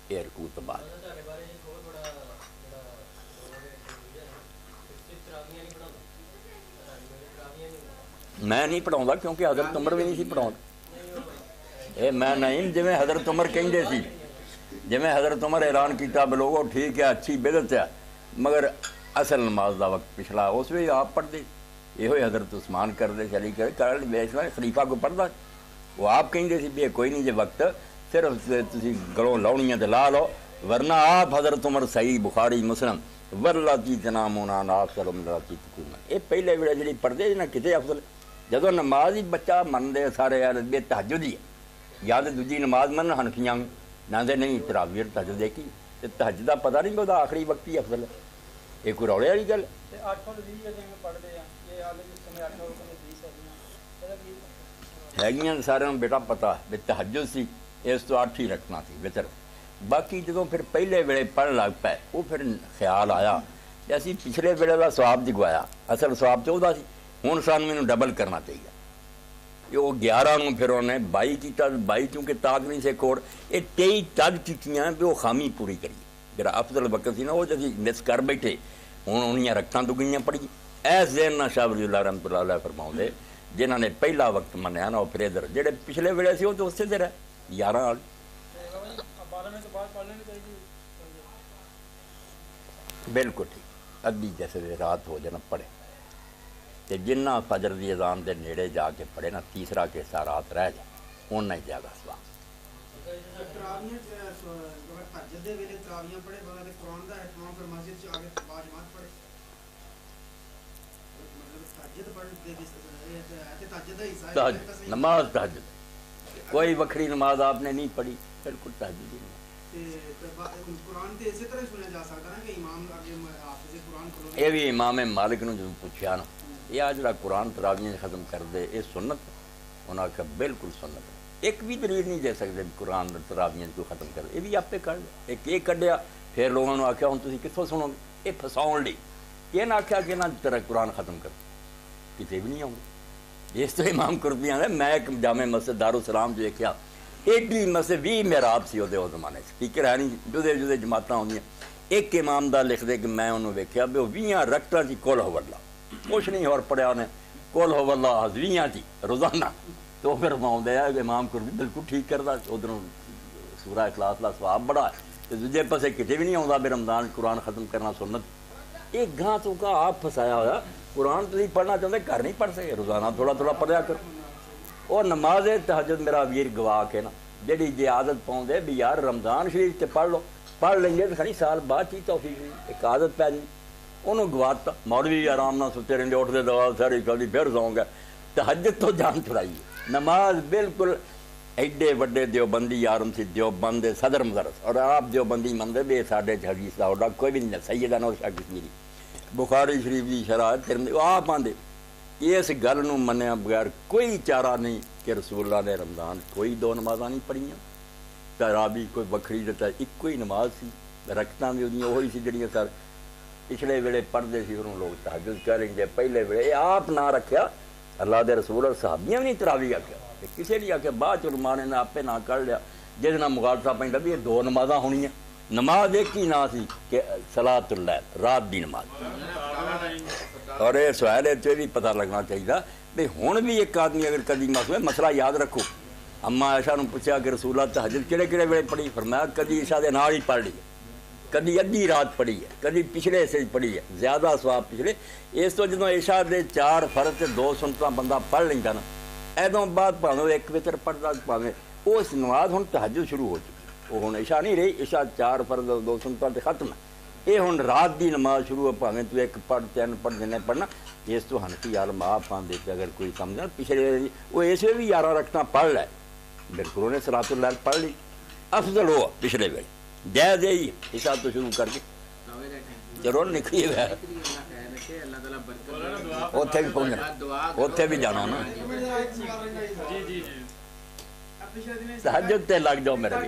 یہ رکوع تو بعد میں نہیں پڑھاؤں کیونکہ حضرت عمر بھی نہیں سی پڑھاؤں اے میں نہیں جی حضرت عمر کہیں سی جی حضرت عمر اعلان کیتا بلوگو ٹھیک ہے اچھی بدعت ہے مگر اصل نماز دا وقت پچھلا اس بھی آپ پڑھ دے یہ ہوئی حضرت عثمان کر دے چلی کر خلیفہ کو پڑھتا وہ آپ کہیں سی بھی کوئی نہیں جی وقت صرف تسی گلوں لاؤنیاں تے لا لو ورنہ آپ حضرت عمر صحیح بخاری مسلم ورلاتی تنامونا ناصر امراتی تکونا یہ پہلے ویڑے جڑی پڑھتے جنا کتے افضل جدو نماز ہی بچہ من دے سارے یار بے تہجد ہی ہے یا تو دوجی نماز من ہنفیاں نہ دے نہیں تراویح تہجد دیکھی تہجد دا پتہ نہیں کہ آخری وقت ہی افضل ہے یہ کوئی روڑے والی گل ہے سارے بیٹا پتا بھی تہجد سی اس تو 8 ہی رکھنا سی وطر باقی جدوں پھر پہلے ویلے پڑھ لگ پائے وہ پھر خیال آیا کہ اسی پچھلے ویلے کا سواب جگوایا اصل سواب 14 سی ہوں سانوں مینوں ڈبل کرنا چاہیے یہ وہ 11 نوں پھر انہیں 22 کیتا 22 چونکہ تاک نہیں سے کوڑ یہ 23 تد کیتیاں بھی وہ خامی پوری کریے جڑا افضل وقت سی نا وہ اسی مس کر بیٹھے ہوں انہیں رکھاں تو گئیاں پڑھی ایس ذہن نہ شاہ ولی اللہ رحمۃ اللہ علیہ فرماؤں دے جنہوں نے پہلا وقت منیا نا وہ پھر ادھر جڑے پچھلے ویلے سی وہ تو اسی دے رہے 11 والی بالکل ٹھیک ادھی جیسے رات ہو جانا پڑھے تو جنہ فجر دی اذان دے نیڑے جا کے پڑھے نا تیسرا کے سا رات رہ جائے اُنہ ہی جاگا سواب نماز تہجد کوئی وکھری نماز آپ نے نہیں پڑھی بالکل تہجد ہی یہ بھی امام مالک نے جو پوچھا نا یہ جڑا قرآن تراویح ختم کر دے یہ سنت انہوں نے کہا بالکل سنت ایک بھی دلیل نہیں دے سکتے قرآن تراویح کو ختم کر دے یہ بھی آپ پہ کر دے ایک یہ کڈیا پھر لوگوں نے آخیا ہوں تھی کتوں سنو گے یہ فساؤن لی یہ نہ آخیا کہ نہ تیرا قرآن ختم کر کسی بھی نہیں آؤں گے اس تو امام قرطبی آ میں ایک جامع مسجد دارالسلام جو دیکھا ایڈی مسجد 20 محراب سی وہ زمانے سپیکر ہے نہیں جدے جدے جماعت ہوندیاں ایک امام دا لکھ دے کہ میں انہوں ویکھیا بھی وہ 20 رکعتاں دی کل ہولا کچھ نہیں اور پڑھیا انہیں کل ہولا 20 دی روزانہ تو پھر ماؤں ہے کہ امام قرطبی بالکل ٹھیک کردا ادھروں سورہ اخلاص دا ثواب بڑا ہے تو دوجے پاسے کتے بھی نہیں آਉਂدا بھی رمضان قرآن ختم کرنا سنت ایک گاں تو کا آپ پھسایا ہوا قرآن تو پڑھنا چاہتے گھر نہیں پڑھ سکے روزانہ تھوڑا تھوڑا پڑھیا کرو اور نماز تہجد میرا ویر گواہ کے نا جڑی جی عادت پاؤں دے بھی یار رمضان شریف تے پڑھ لو پڑھ لیں گے تو کھڑی سال بعد چیز توفیق نہیں ایک عادت پی جی انہوں گواتا مولوی آرام نہ ستے رہے اٹھتے دوا ساری کبھی پھر سوؤں گا تہجد تو جان چھڑائیے نماز بالکل ایڈے وڈے دیوبندی عالم سی دیوبند صدر مدرس اور آپ دیوبندی مندے بھی ساڈے حدیث دا اوڈا کوئی بھی نہیں سیدہ نور شاہ کشمیری بخاری شریف دی شرح ترمذی آپ آندے اس گل نوں منیا بغیر کوئی چارہ نہیں کہ رسول اللہ نے رمضان کوئی 2 نمازاں نہیں پڑھیاں تراویح کوئی وکھری دیتا ایک ہی نماز سی رکعتاں بھی وہی سی جڑیاں سر پچھلے ویلے پڑھتے سی انہوں لوگ تہجد کریں گے پہلے ویلے یہ آپ نہ رکھیا اللہ دے رسول اور صحابیاں بھی نہیں تراویح آخیا کسی نے آخیا بعد علماء نے آپ پہ نہ کر لیا جس نہ مغالطہ پہ بھی یہ 2 نمازاں ہونیاں نماز ایک ہی نہ سی کہ صلاۃ اللیل رات دی نماز اور یہ سوال ہے بھی پتہ لگنا چاہیے بھی ہوں بھی ایک آدمی اگر کدی مسئلہ یاد رکھو اما عائشہ نے پوچھا کہ رسول اللہ تہجد کہڑے کہڑے ویلے پڑھی فرمایا کدی عشاء دے نال ہی پڑھ لی ہے کدی ادھی رات پڑھی ہے کدی پچھلے سے پڑھی ہے زیادہ ثواب پچھلے اس تو جدوں عشاء دے 4 فرض تے 2 سنتاں بندہ پڑھ لیندا نا ادوں بعد بھاویں ایک وتر پڑھدا بھاویں اس نماز ہن تہجد شروع ہو چکی وہ ہن عشاء نہیں رہی عشاء 4 فرض 2 سنتاں تے ختم ہے یہ ہن رات دی نماز شروع ہے بھاویں تو ایک پڑھ 3 پڑھ جنے پڑھنا اس تو حنفی عالم آپ آندے کہ اگر کوئی سمجھا پچھلے وہ اسے بھی 11 رکعتاں پڑھ لے بالکل انہیں صلاۃ اللیل پڑھ لی افضل ہو پچھلے ویلے جائز یہی عشاء تو شروع کر کے ضرور نکلی ہے اتنے بھی پہنچنا اتنے بھی جانا نا تہجد تے لگ جاؤ میرے بھی